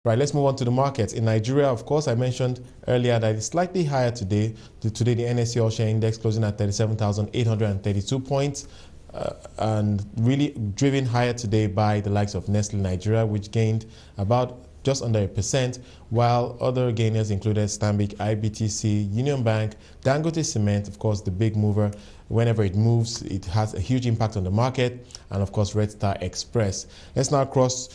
Right, let's move on to the markets. In Nigeria, of course, I mentioned earlier that it's slightly higher today. Today, the NSE All Share Index closing at 37,832 points. And really driven higher today by the likes of Nestle Nigeria, which gained about just under 1%, while other gainers included Stanbic IBTC, Union Bank, Dangote Cement, of course, the big mover. Whenever it moves, it has a huge impact on the market, and of course, Red Star Express. Let's now cross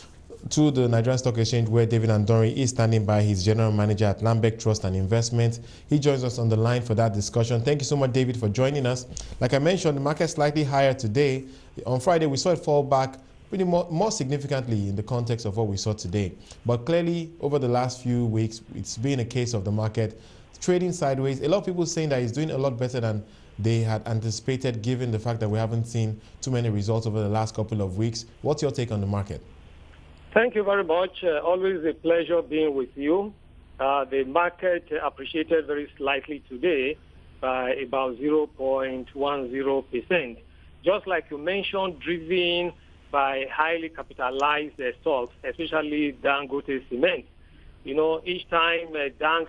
to the Nigerian Stock Exchange, where David Andori is standing by, his general manager at Lambek Trust and Investment. He joins us on the line for that discussion. Thank you so much, David, for joining us. Like I mentioned, the market slightly higher today. On Friday, we saw it fall back pretty more significantly in the context of what we saw today. But clearly, over the last few weeks, it's been a case of the market trading sideways. A lot of people saying that it's doing a lot better than they had anticipated, given the fact that we haven't seen too many results over the last couple of weeks. What's your take on the market? Thank you very much. Always a pleasure being with you. The market appreciated very slightly today by about 0.10%. Just like you mentioned, driven by highly capitalized stocks, especially Dangote Cement. You know, each time Dank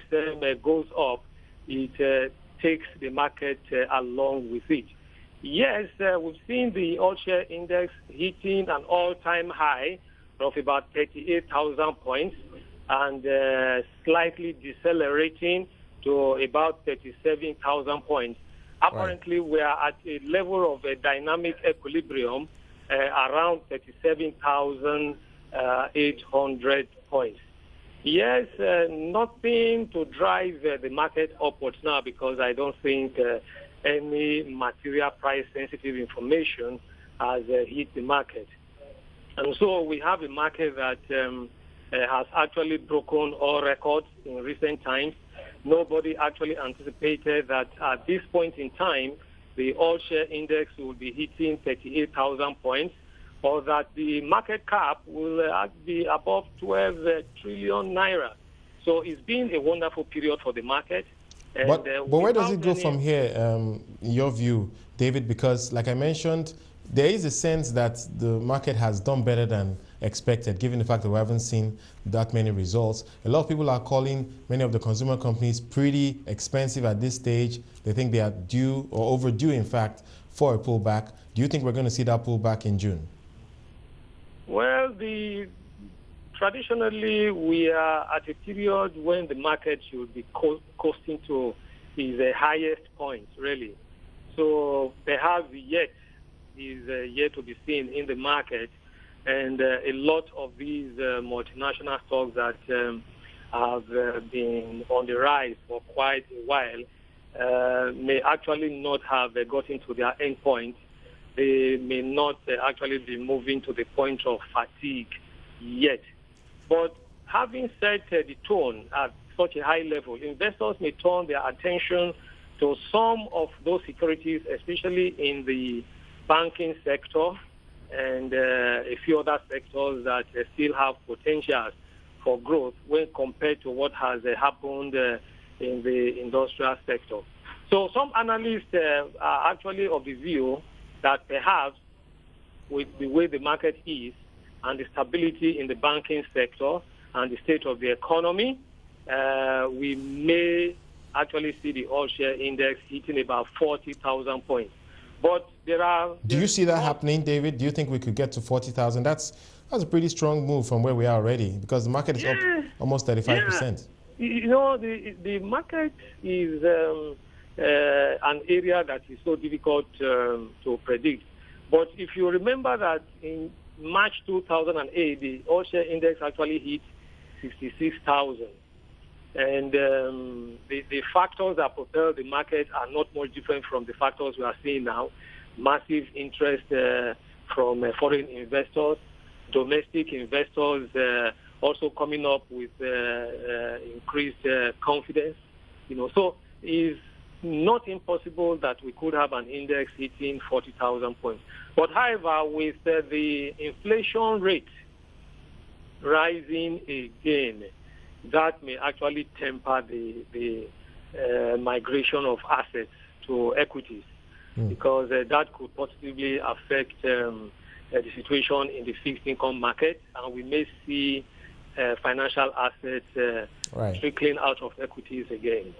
goes up, it takes the market along with it. Yes, we've seen the all-share index hitting an all-time high of about 38,000 points and slightly decelerating to about 37,000 points. Apparently, we are at a level of a dynamic equilibrium around 37,800 points. Yes, nothing to drive the market upwards now, because I don't think any material price-sensitive information has hit the market. And so we have a market that has actually broken all records in recent times. Nobody actually anticipated that at this point in time, the all-share index will be hitting 38,000 points, or that the market cap will be above 12 trillion naira. So it's been a wonderful period for the market. And, but where does it go from here, in your view, David? Because like I mentioned, there is a sense that the market has done better than expected, given the fact that we haven't seen that many results. A lot of people are calling many of the consumer companies pretty expensive at this stage. They think they are due or overdue, in fact, for a pullback. Do you think we're going to see that pullback in June? Well, traditionally, we are at a period when the market should be coasting to the highest point, really. So perhaps yet is yet to be seen in the market, and a lot of these multinational stocks that have been on the rise for quite a while may actually not have gotten to their end point. They may not actually be moving to the point of fatigue yet. But having set the tone at such a high level, investors may turn their attention to some of those securities, especially in the banking sector and a few other sectors that still have potential for growth when compared to what has happened in the industrial sector. So some analysts are actually of the view that perhaps with the way the market is and the stability in the banking sector and the state of the economy, we may actually see the all-share index hitting about 40,000 points. But do you see that happening, David? Do you think we could get to 40,000? That's a pretty strong move from where we are already, because the market is up almost 35%. Yeah. You know, the market is an area that is so difficult to predict. But if you remember that in March 2008, the all-share index actually hit 66,000. And the factors that propel the market are not much different from the factors we are seeing now. Massive interest from foreign investors, domestic investors also coming up with increased confidence. You know, so it's not impossible that we could have an index hitting 40,000 points. But however, with the inflation rate rising again, that may actually temper the migration of assets to equities, because that could positively affect the situation in the fixed income market, and we may see financial assets trickling out of equities again.